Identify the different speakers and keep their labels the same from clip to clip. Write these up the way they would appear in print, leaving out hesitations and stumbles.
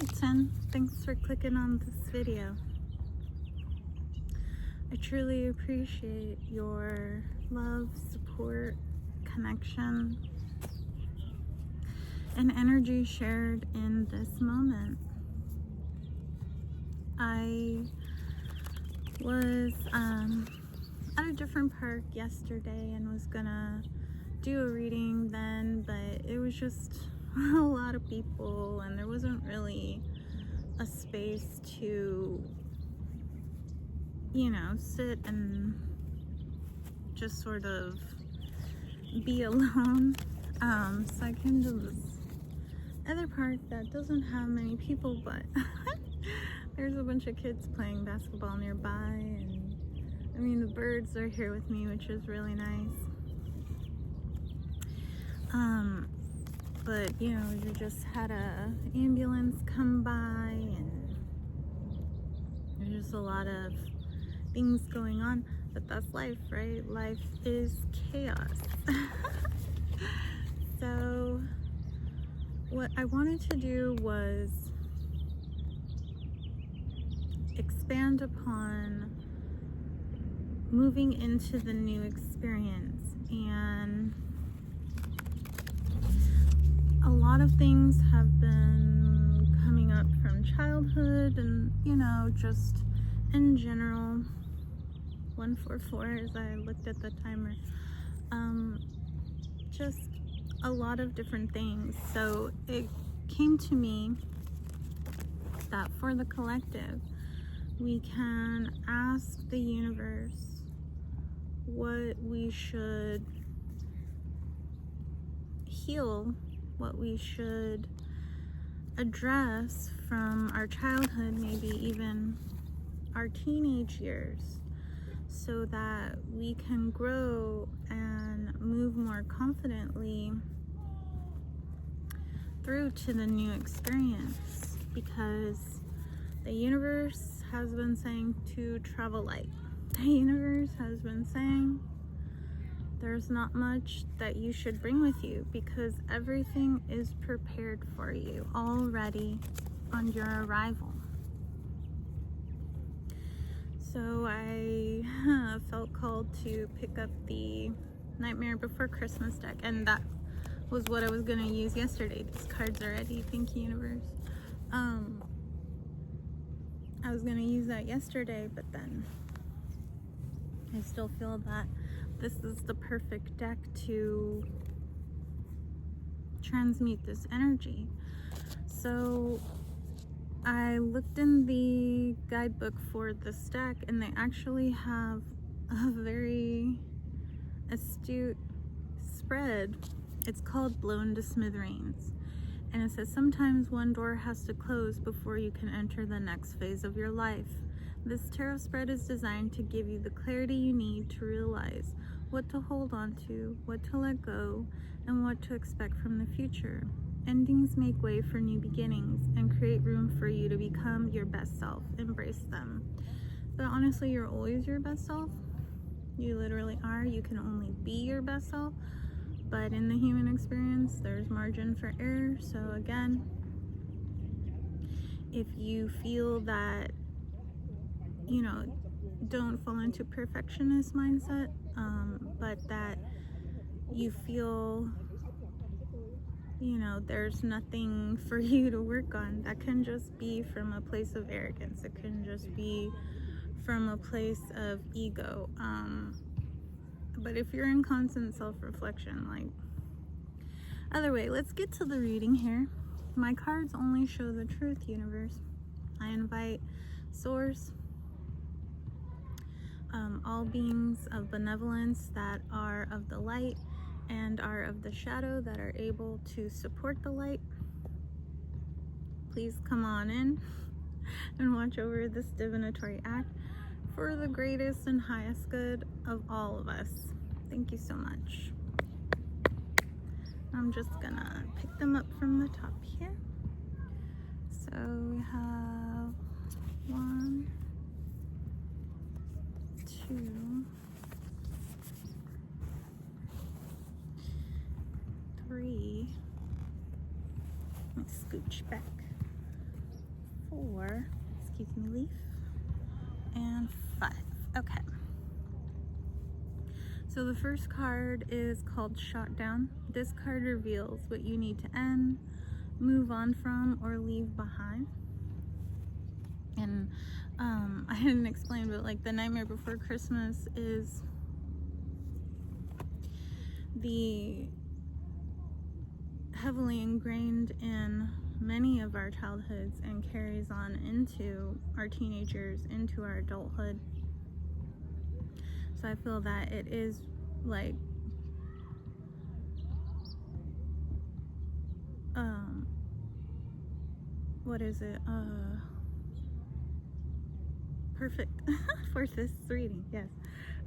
Speaker 1: Alright, thanks for clicking on this video. I truly appreciate your love, support, connection, and energy shared in this moment. I was at a different park yesterday and was gonna do a reading then, but it was just a lot of people and there wasn't really a space to, sit and just sort of be alone. So I came to this other park that doesn't have many people, but there's a bunch of kids playing basketball nearby, and I mean, the birds are here with me, which is really nice. But you just had a ambulance come by, and there's just a lot of things going on, but that's life, right? Life is chaos. So what I wanted to do was expand upon moving into the new experience, and a lot of things have been coming up from childhood and just in general. 144 as I looked at the timer. Just a lot of different things. So it came to me that for the collective, we can ask the universe what we should heal, what we should address from our childhood, maybe even our teenage years, so that we can grow and move more confidently through to the new experience. Because the universe has been saying to travel light. The universe has been saying there's not much that you should bring with you, because everything is prepared for you already on your arrival. So I felt called to pick up the Nightmare Before Christmas deck, and that was what I was going to use yesterday. These cards are ready. Thank you, universe. I was going to use that yesterday, but then I still feel that this is the perfect deck to transmute this energy. So I looked in the guidebook for this deck, and they actually have a very astute spread. It's called Blown to Smithereens, and it says sometimes one door has to close before you can enter the next phase of your life. This tarot spread is designed to give you the clarity you need to realize what to hold on to, what to let go, and what to expect from the future. Endings make way for new beginnings and create room for you to become your best self. Embrace them. But honestly, you're always your best self. You literally are. You can only be your best self. But in the human experience, there's margin for error. So again, if you feel that, don't fall into perfectionist mindset, but that you feel there's nothing for you to work on, that can just be from a place of arrogance. It can just be from a place of ego. But if you're in constant self-reflection, either way, let's get to the reading here. My cards only show the truth, universe. I invite source, all beings of benevolence that are of the light and are of the shadow, that are able to support the light. Please come on in and watch over this divinatory act for the greatest and highest good of all of us. Thank you so much. I'm just gonna pick them up from the top here. So we have 1, 2, 3. Let me scooch back. 4, excuse me, leaf, and 5. Okay. So the first card is called Shot Down. This card reveals what you need to end, move on from, or leave behind. And I didn't explain, but like the Nightmare Before Christmas is the heavily ingrained in many of our childhoods and carries on into our teenagers, into our adulthood. So I feel that it is like what is it? Perfect for this reading. Yes.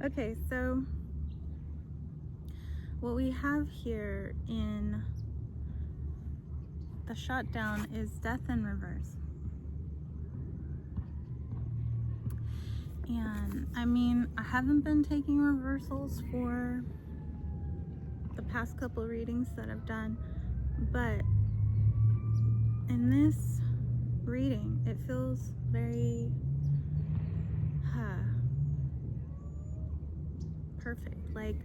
Speaker 1: Okay, so what we have here in the Shot Down is Death in Reverse. And I mean, I haven't been taking reversals for the past couple readings that I've done, but in this reading, it feels very perfect. Like,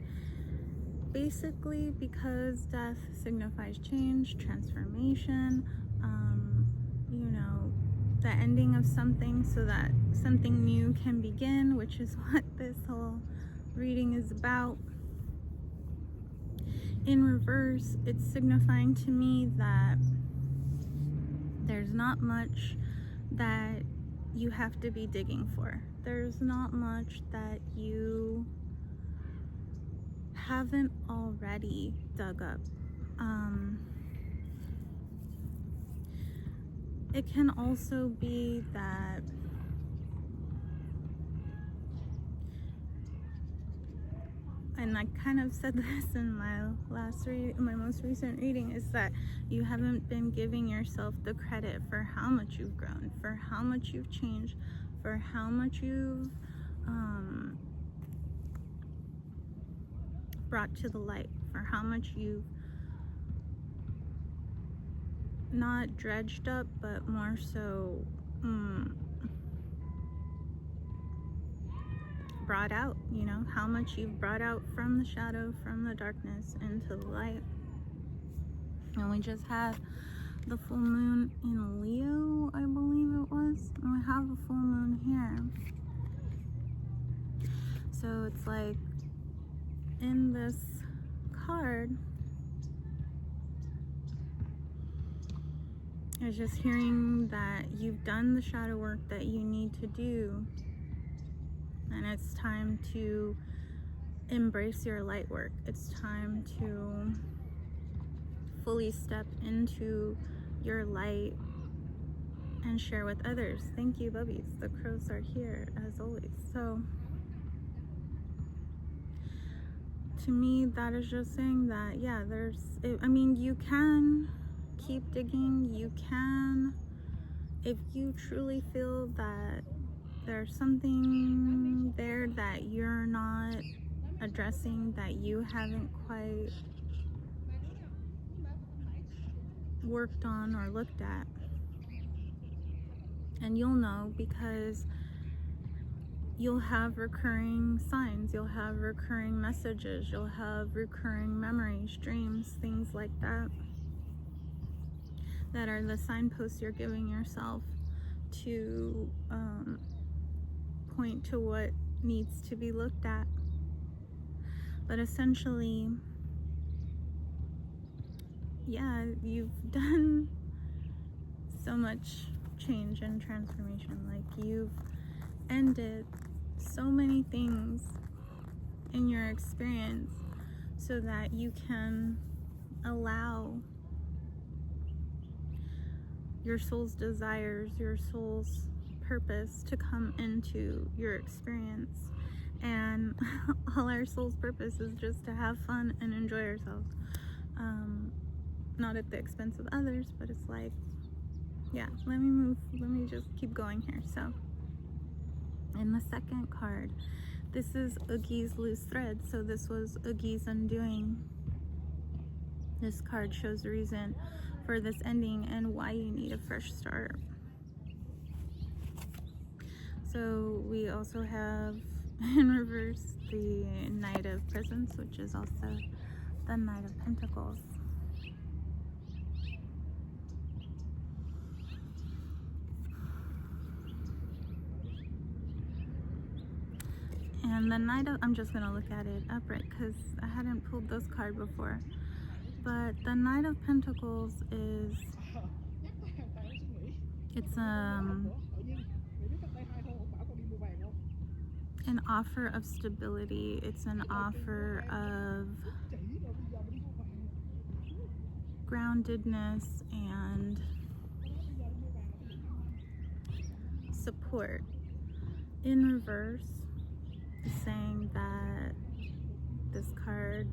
Speaker 1: basically, because death signifies change, transformation, you know, the ending of something so that something new can begin, which is what this whole reading is about. In reverse, it's signifying to me that there's not much that you have to be digging for. There's not much that you haven't already dug up. It can also be that and I kind of said this in my most recent reading, is that you haven't been giving yourself the credit for how much you've grown, for how much you've changed, for how much you've brought to the light, for how much you've not dredged up, but more so brought out, you know, how much you've brought out from the shadow, from the darkness into the light. And we just had the full moon in Leo, I believe it was, and we have a full moon here. So it's like in this card, I was just hearing that you've done the shadow work that you need to do, and it's time to embrace your light work. It's time to fully step into your light and share with others. Thank you, Bubbies. The crows are here as always. So to me, that is just saying that, yeah, I mean, you can keep digging. You can, if you truly feel that there's something there that you're not addressing, that you haven't quite worked on or looked at. And you'll know, because you'll have recurring signs, you'll have recurring messages, you'll have recurring memories, dreams, things like that, that are the signposts you're giving yourself to point to what needs to be looked at. But essentially, yeah, you've done so much change and transformation. Like, you've ended so many things in your experience so that you can allow your soul's desires, your soul's purpose to come into your experience. And all our soul's purpose is just to have fun and enjoy ourselves, not at the expense of others. But it's like, yeah, let me just keep going here. So in the second card, this is Oogie's Loose Thread. So this was Oogie's undoing. This card shows the reason for this ending and why you need a fresh start. So we also have in reverse the Knight of Presents, which is also the Knight of Pentacles. And the Knight of, I'm just going to look at it upright because I hadn't pulled this card before. But the Knight of Pentacles is, it's an offer of stability. It's an offer of groundedness and support. In reverse, saying that this card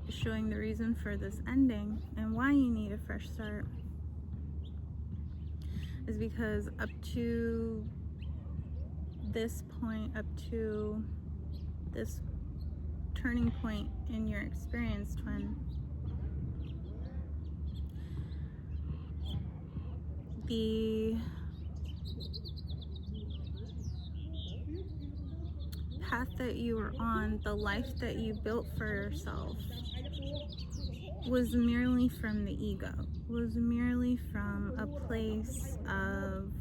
Speaker 1: is showing the reason for this ending and why you need a fresh start is because up to this point, up to this turning point in your experience, twin, the path that you were on, the life that you built for yourself, was merely from the ego, was merely from a place of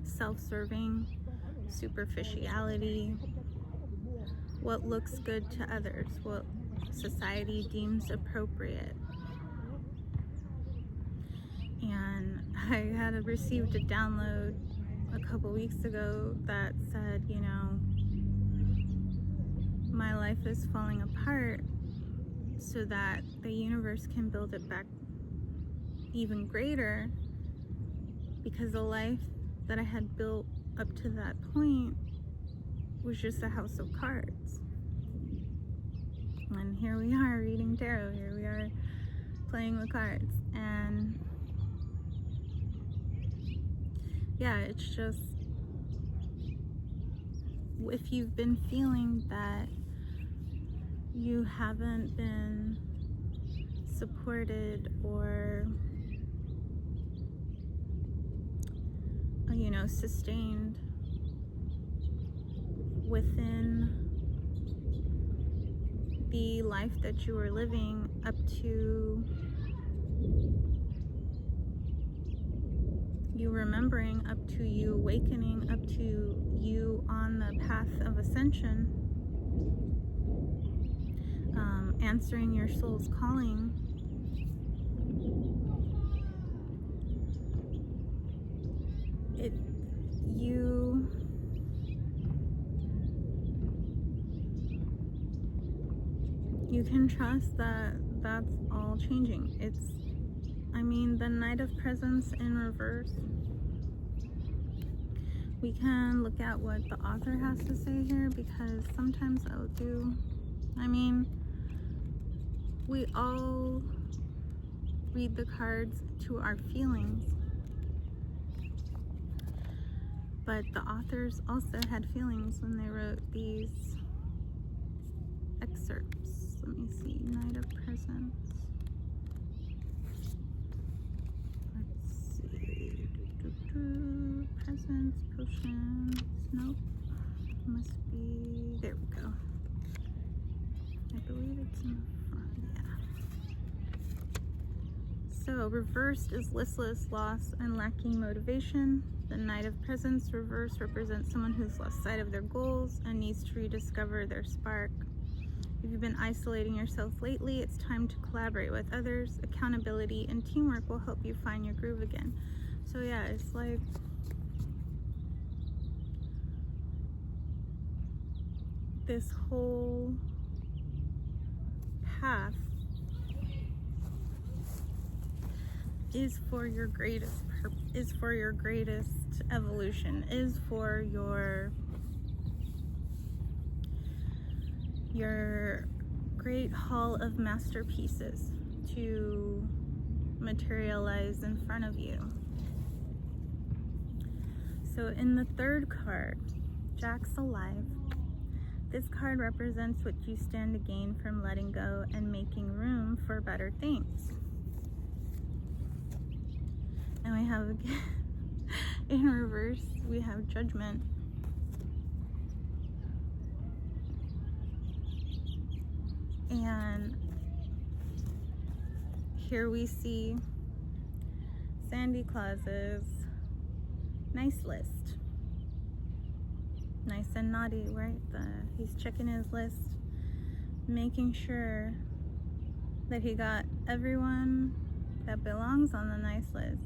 Speaker 1: self-serving, superficiality, what looks good to others, what society deems appropriate. And I had received a download a couple weeks ago that said, you know, my life is falling apart so that the universe can build it back even greater, because the life that I had built up to that point was just a house of cards. And here we are reading tarot, here we are playing the cards, and yeah, it's just, if you've been feeling that you haven't been supported or, you know, sustained within the life that you were living up to you remembering, up to you awakening, up to you on the path of ascension, answering your soul's calling, you can trust that that's all changing. It's, I mean, the Knight of Presents in reverse, we can look at what the author has to say here, because sometimes I'll do, I mean, we all read the cards to our feelings, but the authors also had feelings when they wrote these excerpts. Let me see, Knight of Presents. Let's see. Presents, potions. Nope. Must be. There we go. I believe it's in the front. Yeah. So, reversed is listless, lost, and lacking motivation. The Knight of Presents reverse represents someone who's lost sight of their goals and needs to rediscover their spark. If you've been isolating yourself lately, it's time to collaborate with others. Accountability and teamwork will help you find your groove again. So yeah, it's like this whole path is for your greatest purpose, is for your greatest evolution, is for your great hall of masterpieces to materialize in front of you. So in the third card, Jack's Alive, this card represents what you stand to gain from letting go and making room for better things. And we have, in reverse, we have Judgment. And here we see Sandy Claus's nice list. Nice and naughty, right? He's checking his list, making sure that he got everyone that belongs on the nice list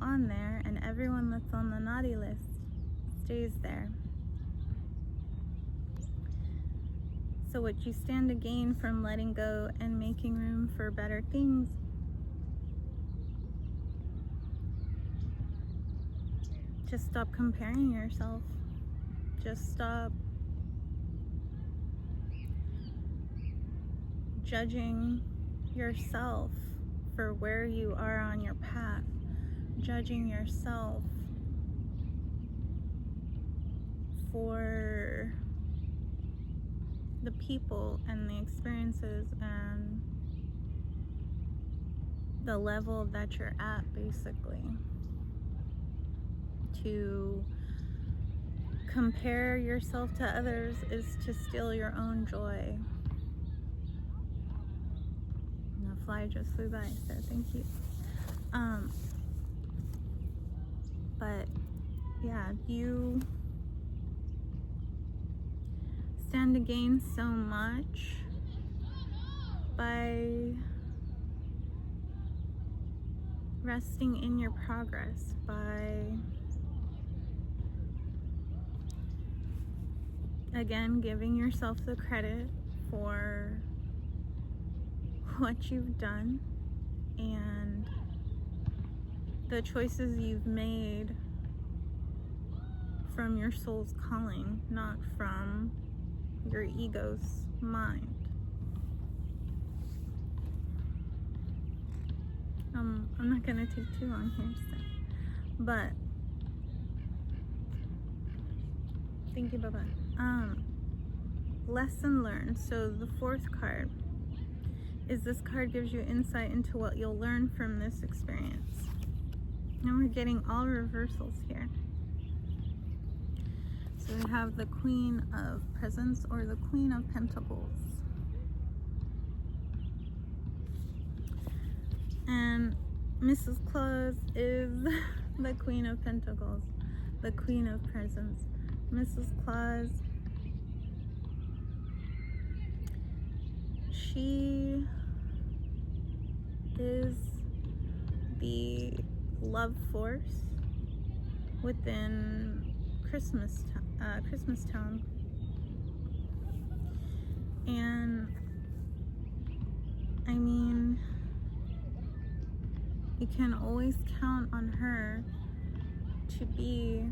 Speaker 1: on there, and everyone that's on the naughty list stays there. So what you stand to gain from letting go and making room for better things? Just stop comparing yourself. Just stop judging yourself for where you are on your path. Judging yourself for the people and the experiences and the level that you're at, basically. To compare yourself to others is to steal your own joy. And a fly just flew by, so thank you. But yeah, you stand to gain so much by resting in your progress, by again giving yourself the credit for what you've done and the choices you've made from your soul's calling, not from your ego's mind. I'm not gonna take too long here, so. But thank you, bye-bye. Lesson learned. So the fourth card is this card gives you insight into what you'll learn from this experience. And we're getting all reversals here. So we have the Queen of Presents or the Queen of Pentacles. And Mrs. Claus is the Queen of Pentacles, the Queen of Presents. Mrs. Claus, she is the love force within Christmas Town. And I mean, you can always count on her to be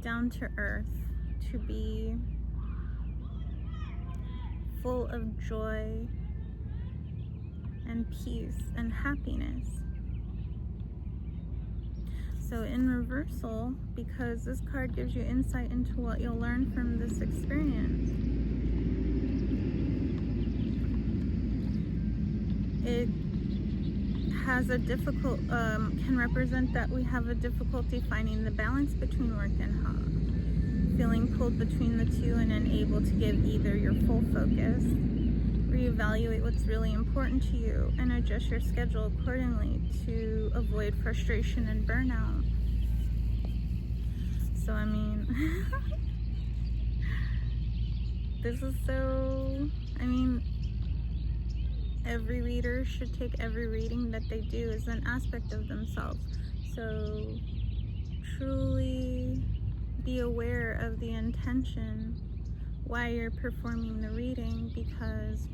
Speaker 1: down to earth, to be full of joy and peace and happiness. So in reversal, because this card gives you insight into what you'll learn from this experience, it has a difficult, can represent that we have a difficulty finding the balance between work and home, feeling pulled between the two and unable to give either your full focus. Reevaluate what's really important to you and adjust your schedule accordingly to avoid frustration and burnout. So I mean, this is so, I mean, every reader should take every reading that they do as an aspect of themselves. So truly be aware of the intention why you're performing the reading, because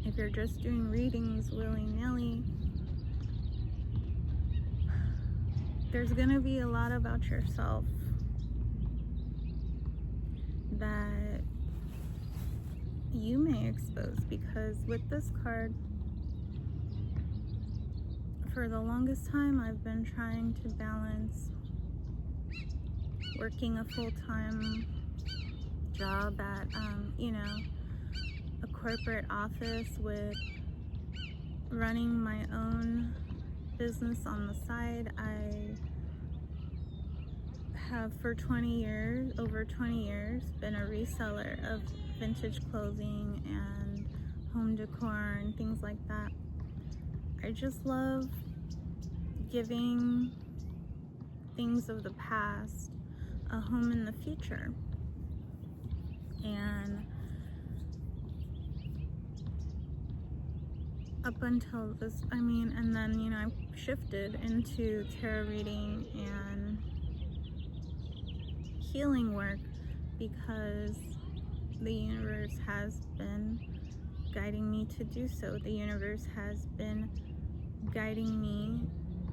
Speaker 1: if you're just doing readings willy-nilly, there's gonna be a lot about yourself that you may expose, because with this card, for the longest time I've been trying to balance working a full-time job at, corporate office with running my own business on the side. I have for over 20 years, been a reseller of vintage clothing and home decor and things like that. I just love giving things of the past a home in the future. And up until this, and then, I shifted into tarot reading and healing work because the universe has been guiding me to do so. The universe has been guiding me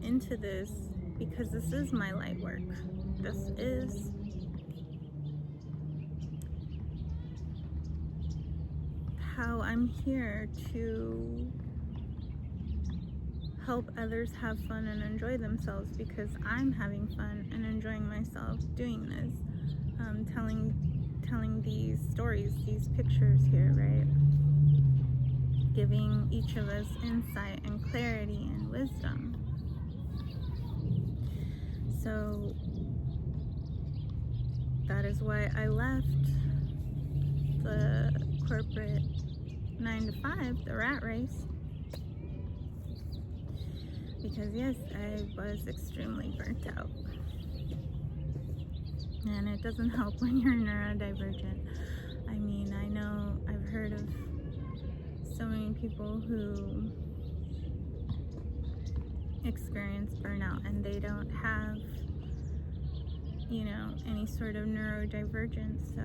Speaker 1: into this because this is my light work. This is how I'm here to help others have fun and enjoy themselves, because I'm having fun and enjoying myself doing this, telling these stories, these pictures here, right? Giving each of us insight and clarity and wisdom. So that is why I left the corporate 9-to-5, the rat race, because yes, I was extremely burnt out. And it doesn't help when you're neurodivergent. I know I've heard of so many people who experience burnout and they don't have, any sort of neurodivergence, so.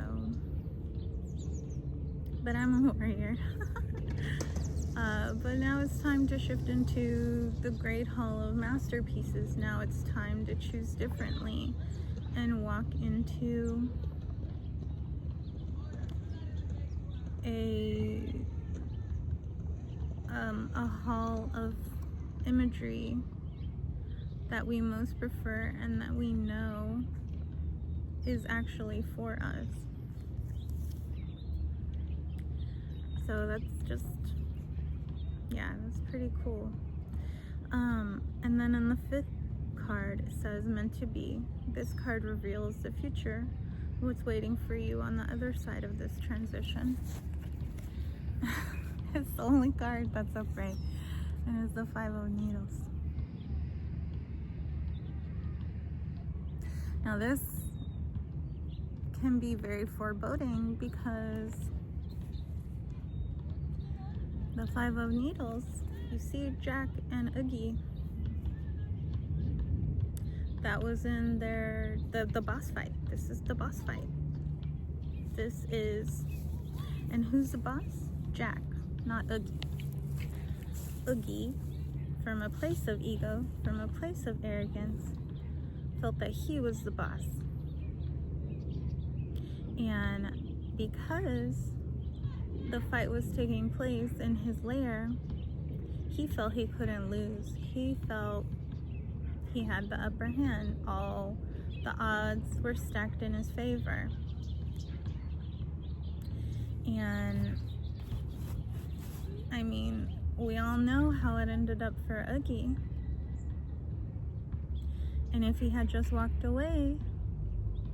Speaker 1: But I'm a warrior. But now it's time to shift into the Great Hall of Masterpieces. Now it's time to choose differently and walk into a hall of imagery that we most prefer and that we know is actually for us. So that's just, that's pretty cool. And then in the 5th card, it says meant to be. This card reveals the future, what's waiting for you on the other side of this transition. It's the only card that's upright, and it's the 5 of Needles. Now this can be very foreboding because the 5 of Needles, you see Jack and Oogie. That was in the boss fight. This is the boss fight. This is, and who's the boss? Jack, not Oogie. Oogie, from a place of ego, from a place of arrogance, felt that he was the boss. And because the fight was taking place in his lair, he felt he couldn't lose. He felt he had the upper hand. All the odds were stacked in his favor. And we all know how it ended up for Oogie. And if he had just walked away,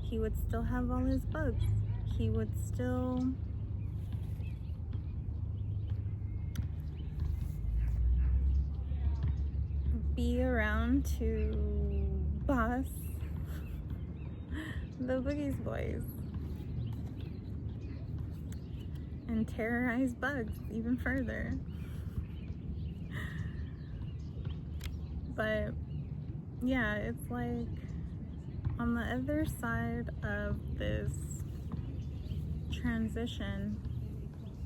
Speaker 1: he would still have all his bugs. He would still be around to boss the Boogie's boys and terrorize bugs even further. But yeah, it's like on the other side of this transition,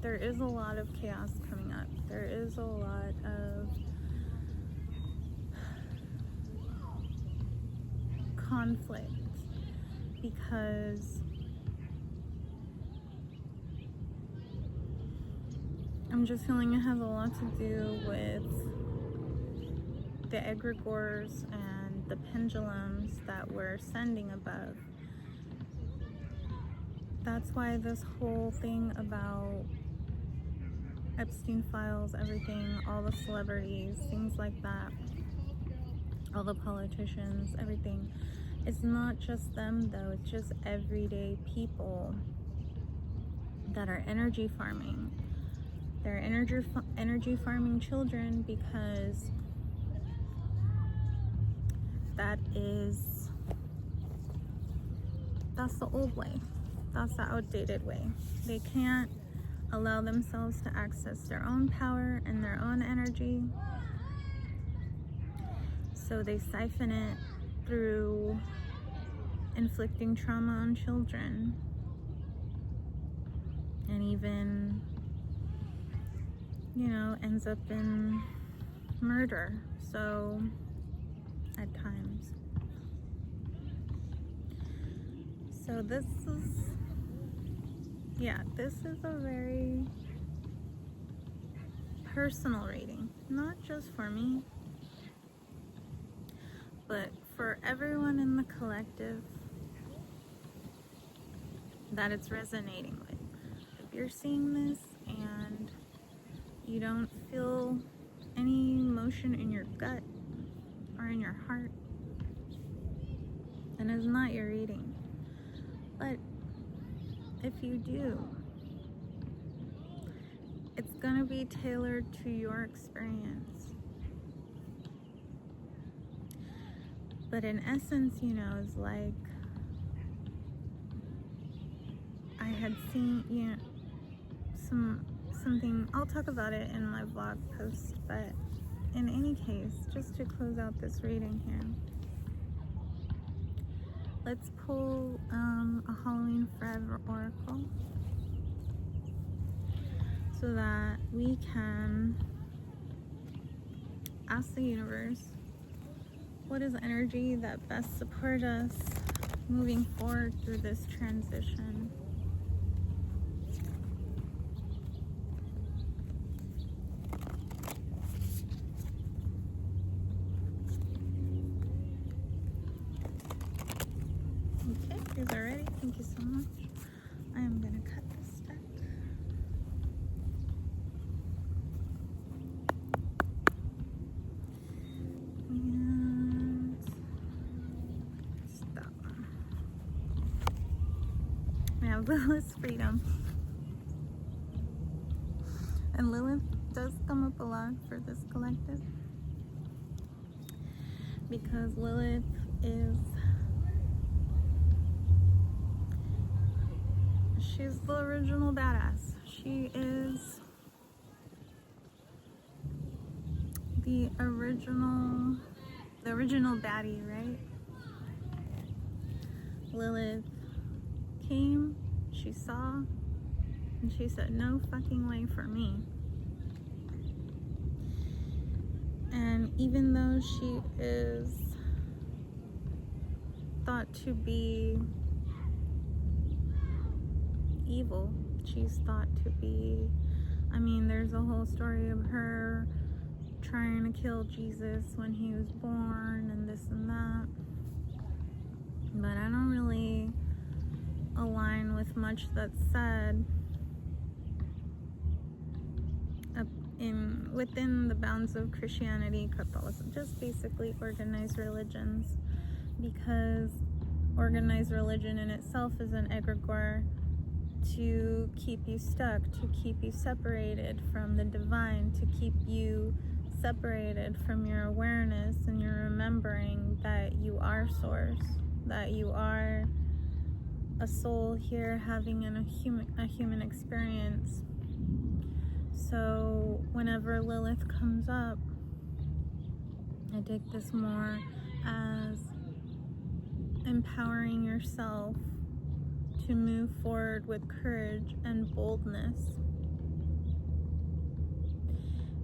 Speaker 1: there is a lot of chaos coming up. There is a lot of conflict because I'm just feeling it has a lot to do with the egregores and the pendulums that we're sending above. That's why this whole thing about Epstein files, everything, all the celebrities, things like that, all the politicians, everything. It's not just them though, it's just everyday people that are energy farming. They're energy farming children because that's the old way. That's the outdated way. They can't allow themselves to access their own power and their own energy. So they siphon it through inflicting trauma on children, and even, ends up in murder. So at times. So this is a very personal reading, not just for me, but for everyone in the collective that it's resonating with. If you're seeing this and you don't feel any emotion in your gut or in your heart, then it's not your reading. But if you do, it's gonna be tailored to your experience. But in essence, it's like I had seen, something, I'll talk about it in my blog post, but in any case, just to close out this reading here, let's pull a Halloween Forever Oracle so that we can ask the universe what is energy that best support us moving forward through this transition. Okay, you guys are ready. Thank you so much. I am gonna cut this deck. And stop. We have Lilith's Freedom. And Lilith does come up a lot for this collective because Lilith she's the original badass. She is the original baddie, right? Lilith came, she saw, and she said, no fucking way for me. And even though she is thought to be evil, she's thought to be, there's a whole story of her trying to kill Jesus when he was born and this and that, but I don't really align with much that's said within the bounds of Christianity, Catholicism, just basically organized religions, because organized religion in itself is an egregore to keep you stuck, to keep you separated from the divine, to keep you separated from your awareness and your remembering that you are source, that you are a soul here having a human experience. So whenever Lilith comes up, I take this more as empowering yourself to move forward with courage and boldness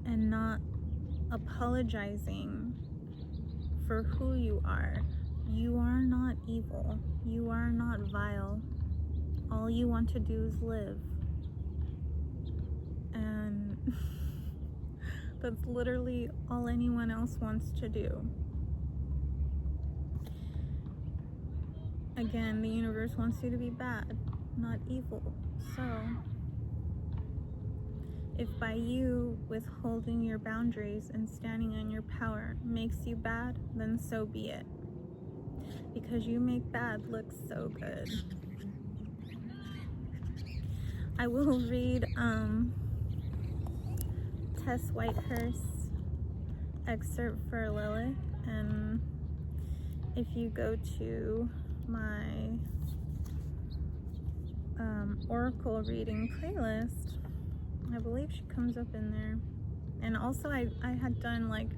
Speaker 1: and not apologizing for who you are. You are not evil. You are not vile. All you want to do is live. And that's literally all anyone else wants to do. Again, the universe wants you to be bad, not evil. So If by you withholding your boundaries and standing on your power makes you bad, then so be it. Because you make bad look so good. I will read Tess Whitehurst's excerpt for Lilith, and if you go to my Oracle reading playlist, I believe she comes up in there. And also I had done like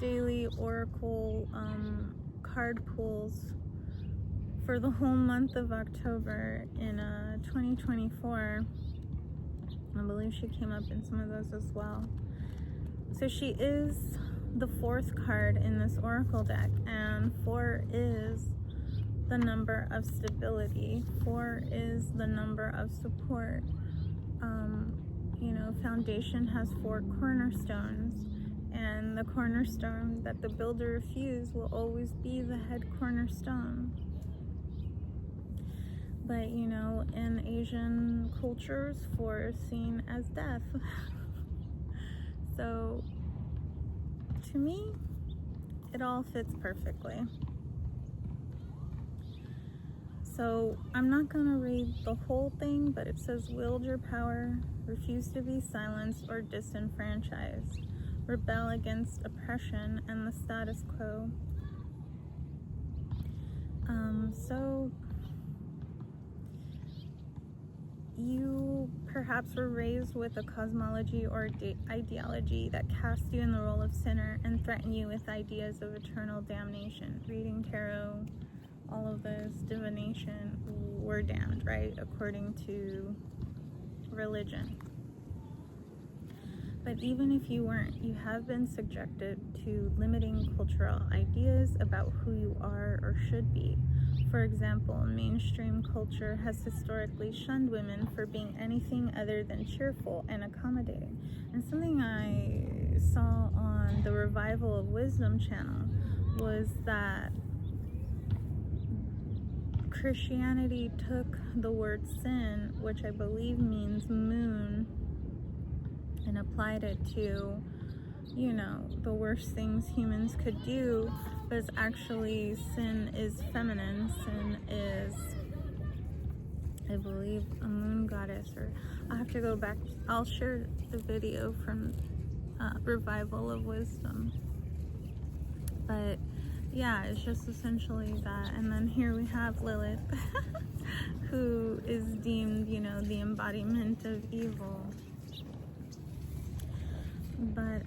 Speaker 1: daily Oracle card pulls for the whole month of October in 2024. I believe she came up in some of those as well. So she is the 4th card in this Oracle deck, and 4 is the number of stability. 4 is the number of support. You know, foundation has 4 cornerstones, and the cornerstone that the builder refused will always be the head cornerstone. But you know, in Asian cultures, 4 is seen as death. So to me, it all fits perfectly. So I'm not going to read the whole thing, but it says, wield your power, refuse to be silenced or disenfranchised, rebel against oppression and the status quo. So you perhaps were raised with a cosmology or ideology that cast you in the role of sinner and threatened you with ideas of eternal damnation. Reading tarot, all of this, divination, we're damned, right? According to religion. But even if you weren't, you have been subjected to limiting cultural ideas about who you are or should be. For example, mainstream culture has historically shunned women for being anything other than cheerful and accommodating. And something I saw on the Revival of Wisdom channel was that Christianity took the word sin, which I believe means moon, and applied it to, you know, the worst things humans could do. But it's actually, sin is feminine. Sin is, I believe, a moon goddess. Or I'll have to go back. I'll share the video from Revival of Wisdom. But yeah, it's just essentially that. And then here we have Lilith, who is deemed, you know, the embodiment of evil. But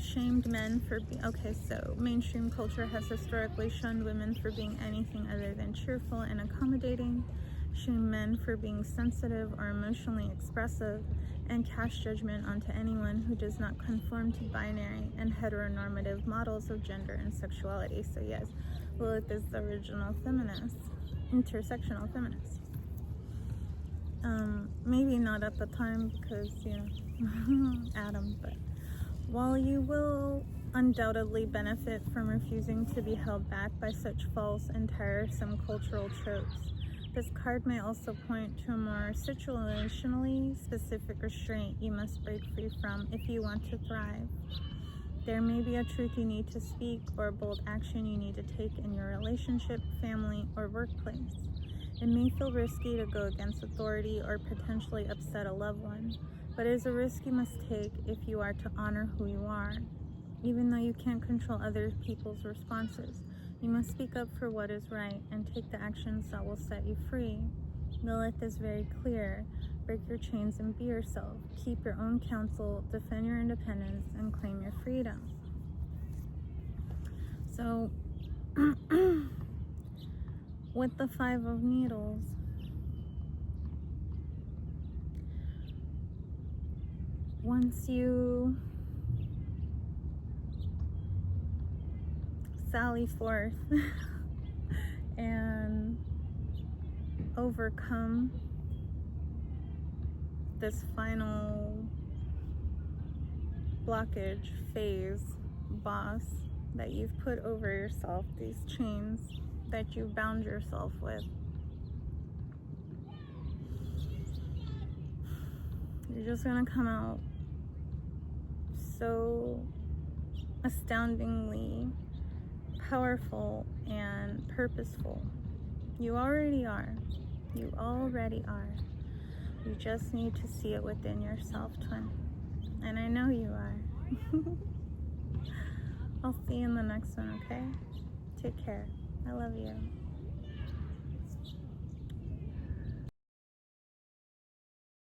Speaker 1: shamed men for being, okay, so mainstream culture has historically shunned women for being anything other than cheerful and accommodating, shamed men for being sensitive or emotionally expressive, and cast judgment onto anyone who does not conform to binary and heteronormative models of gender and sexuality. So yes, Lilith is the original feminist, intersectional feminist. Maybe not at the time because, you know, Adam, but while you will undoubtedly benefit from refusing to be held back by such false and tiresome cultural tropes, this card may also point to a more situationally specific restraint you must break free from if you want to thrive. There may be a truth you need to speak or a bold action you need to take in your relationship, family, or workplace. It may feel risky to go against authority or potentially upset a loved one, but it is a risk you must take if you are to honor who you are. Even though you can't control other people's responses, you must speak up for what is right and take the actions that will set you free. Lilith is very clear. Break your chains and be yourself. Keep your own counsel, defend your independence, and claim your freedom. So, with the 5 of Needles, once you sally forth and overcome this final blockage phase, boss, that you've put over yourself, these chains that you've bound yourself with, You're just gonna come out so astoundingly powerful and purposeful. You already are. You already are. You just need to see it within yourself, twin. And I know you are. I'll see you in the next one, okay? Take care. I love you.